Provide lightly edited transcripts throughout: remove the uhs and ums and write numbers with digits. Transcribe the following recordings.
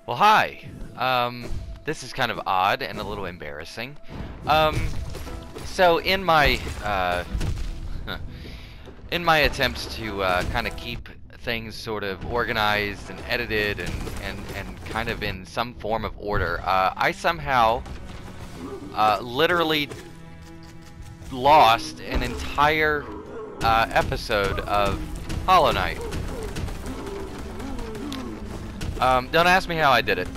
Well, hi. This is kind of odd and a little embarrassing. So in my attempts to kind of keep things sort of organized and edited and kind of in some form of order, I somehow literally lost an entire episode of Hollow Knight. Don't ask me how I did it,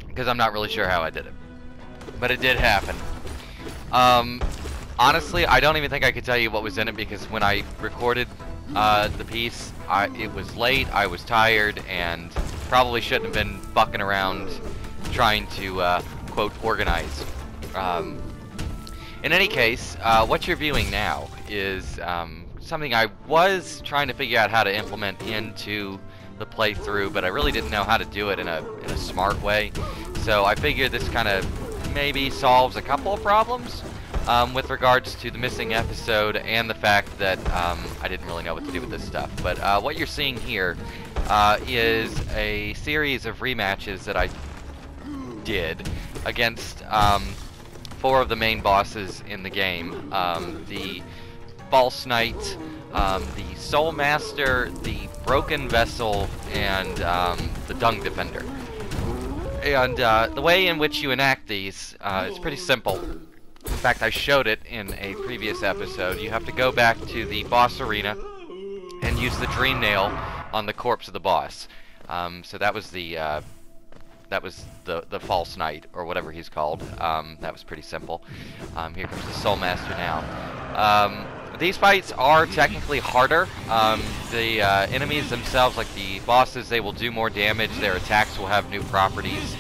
because I'm not really sure how I did it. But it did happen. Honestly, I don't even think I could tell you what was in it, because when I recorded the piece, it was late, I was tired, and probably shouldn't have been bucking around trying to, quote, organize. In any case, what you're viewing now is something I was trying to figure out how to implement into the playthrough, but I really didn't know how to do it in a smart way. So I figured this kind of maybe solves a couple of problems with regards to the missing episode and the fact that I didn't really know what to do with this stuff. But what you're seeing here is a series of rematches that I did against 4 of the main bosses in the game. The False Knight, the Soul Master, the Broken Vessel, and the Dung Defender. And the way in which you enact these is pretty simple. In fact, I showed it in a previous episode. You have to go back to the boss arena and use the Dream Nail on the corpse of the boss. So that was the False Knight, or whatever he's called. That was pretty simple. Here comes the Soul Master now. These fights are technically harder. The enemies themselves, like the bosses, they will do more damage. Their attacks will have new properties.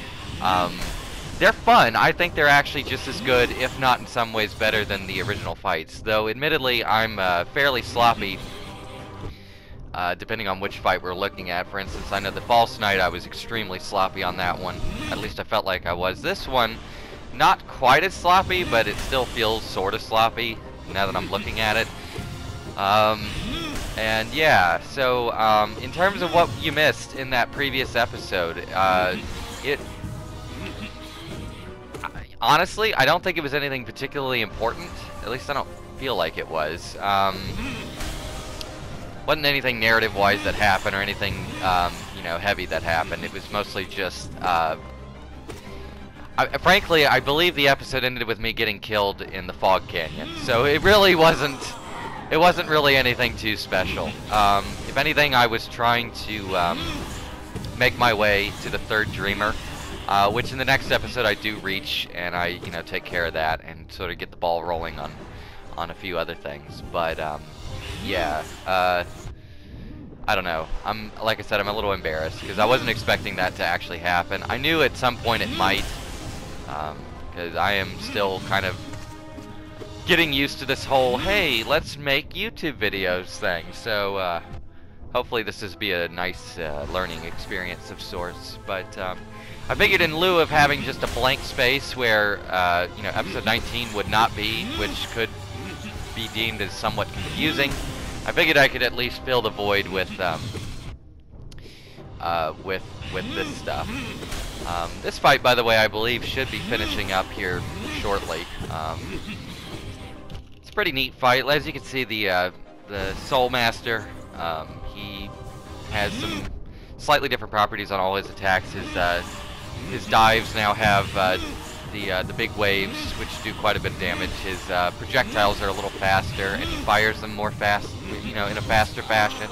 They're fun. I think they're actually just as good, if not in some ways better, than the original fights. Though, admittedly, I'm fairly sloppy, depending on which fight we're looking at. For instance, I know the False Knight, I was extremely sloppy on that one. At least I felt like I was. This one, not quite as sloppy, but it still feels sort of sloppy now that I'm looking at it. And yeah, so in terms of what you missed in that previous episode, honestly, I don't think it was anything particularly important. At least I don't feel like it was. Wasn't anything narrative-wise that happened or anything, you know, heavy that happened. It was mostly just, frankly, I believe the episode ended with me getting killed in the Fog Canyon. So it really wasn't really anything too special. If anything, I was trying to make my way to the 3rd Dreamer, which in the next episode I do reach, and I, you know, take care of that and sort of get the ball rolling on a few other things. But yeah, I don't know. Like I said, I'm a little embarrassed because I wasn't expecting that to actually happen. I knew at some point it might, because I am still kind of getting used to this whole, hey, let's make YouTube videos thing. So hopefully this will be a nice learning experience of sorts. But I figured in lieu of having just a blank space where you know, episode 19 would not be, which could be deemed as somewhat confusing, I figured I could at least fill the void with this stuff. This fight, by the way, I believe should be finishing up here shortly. It's a pretty neat fight. As you can see, the Soul Master, he has some slightly different properties on all his attacks. His dives now have the big waves, which do quite a bit of damage. His projectiles are a little faster, and he fires them more fast, you know, in a faster fashion.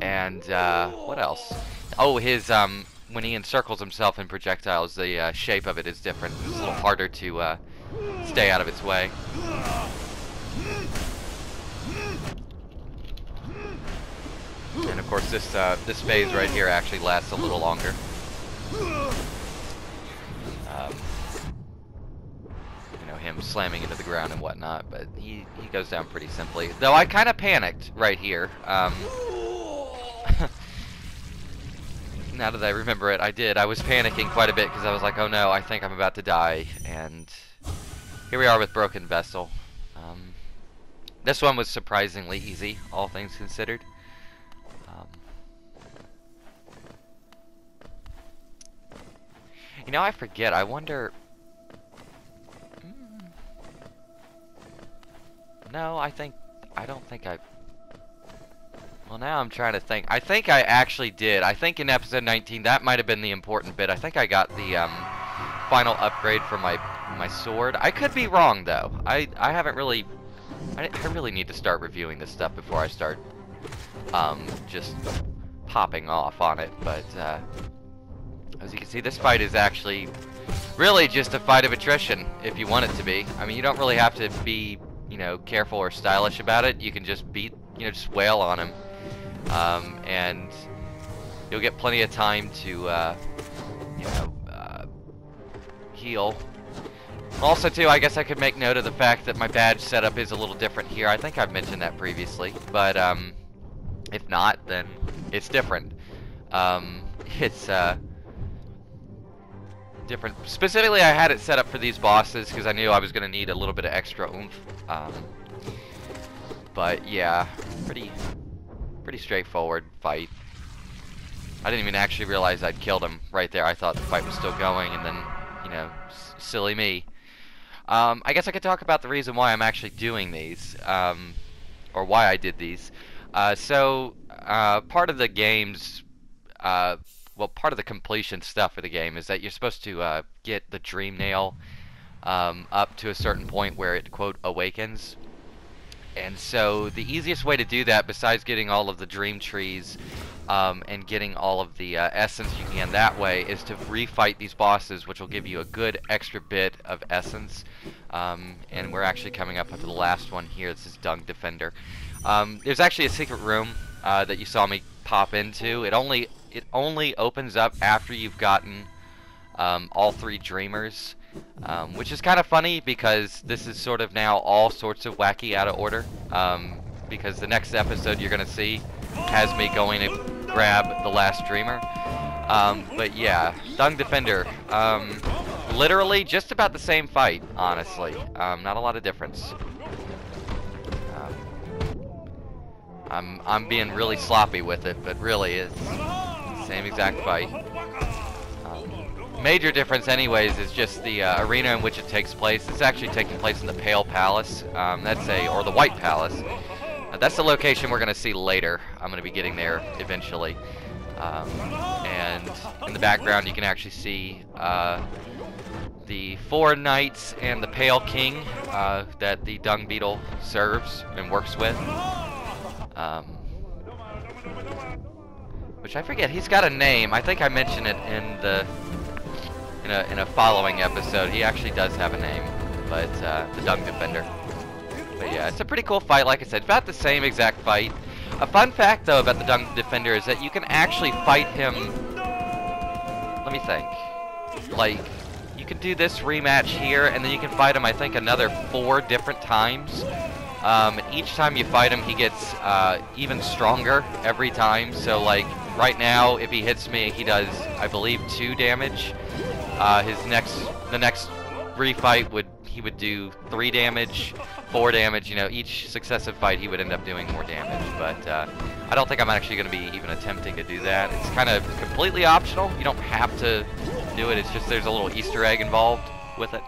And what else? Oh, his when he encircles himself in projectiles, the shape of it is different. It's a little harder to stay out of its way. And of course, this phase right here actually lasts a little longer. You know, him slamming into the ground and whatnot, but he goes down pretty simply. Though I kind of panicked right here. Now that I remember it, I did. I was panicking quite a bit because I was like, oh no, I think I'm about to die. And here we are with Broken Vessel. This one was surprisingly easy, all things considered. know, I forget. I wonder... No, I don't think I... Well, now I'm trying to think. I think I actually did. I think in episode 19, that might have been the important bit. I think I got the final upgrade for my sword. I could be wrong, though. I haven't really... I really need to start reviewing this stuff before I start just popping off on it. But as you can see, this fight is actually really just a fight of attrition, if you want it to be. I mean, you don't really have to be, you know, careful or stylish about it. You can just just wail on him. And you'll get plenty of time to, heal. Also, too, I guess I could make note of the fact that my badge setup is a little different here. I think I've mentioned that previously, but if not, then it's different. It's different. Specifically, I had it set up for these bosses because I knew I was going to need a little bit of extra oomph. But yeah, pretty straightforward fight. I didn't even actually realize I'd killed him right there. I thought the fight was still going, and then, you know, silly me. I guess I could talk about the reason why I'm actually doing these, or why I did these. Part of the game's, well, part of the completion stuff for the game is that you're supposed to get the dream nail up to a certain point where it, quote, awakens. And so the easiest way to do that, besides getting all of the dream trees and getting all of the essence you can that way, is to refight these bosses, which will give you a good extra bit of essence. And we're actually coming up to the last one here. This is Dung Defender. There's actually a secret room that you saw me pop into. It only opens up after you've gotten all 3 dreamers. Which is kind of funny because this is sort of now all sorts of wacky out of order. Because the next episode you're going to see has me going to grab the last dreamer. But yeah, Dung Defender. Literally just about the same fight, honestly. Not a lot of difference. I'm being really sloppy with it, but really it's the same exact fight. Major difference anyways is just the arena in which it takes place. It's actually taking place in the Pale Palace, or the White Palace. That's the location we're going to see later. I'm going to be getting there eventually. And in the background you can actually see the 4 knights and the Pale King that the Dung Beetle serves and works with. Which I forget, he's got a name. I think I mentioned it in the... In a following episode. He actually does have a name, but the Dung Defender. But yeah, it's a pretty cool fight. Like I said, about the same exact fight. A fun fact though about the Dung Defender is that you can actually fight him. Let me think. Like, you can do this rematch here, and then you can fight him, I think, another 4 different times. Each time you fight him, he gets even stronger every time. So like right now, if he hits me, he does, I believe, 2 damage. The next refight he would do 3 damage, 4 damage. You know, each successive fight he would end up doing more damage. But I don't think I'm actually going to be even attempting to do that. It's kind of completely optional. You don't have to do it. It's just there's a little Easter egg involved with it.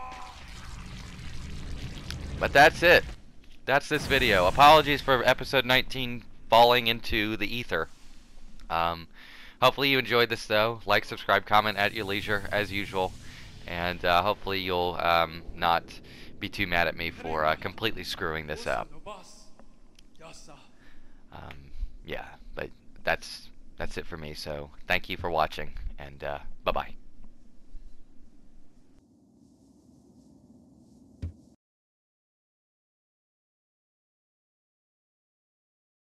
But that's it. That's this video. Apologies for episode 19 falling into the ether. Hopefully you enjoyed this though. Like, subscribe, comment at your leisure as usual, and hopefully you'll not be too mad at me for completely screwing this up. Yeah, but that's it for me. So thank you for watching, and bye bye.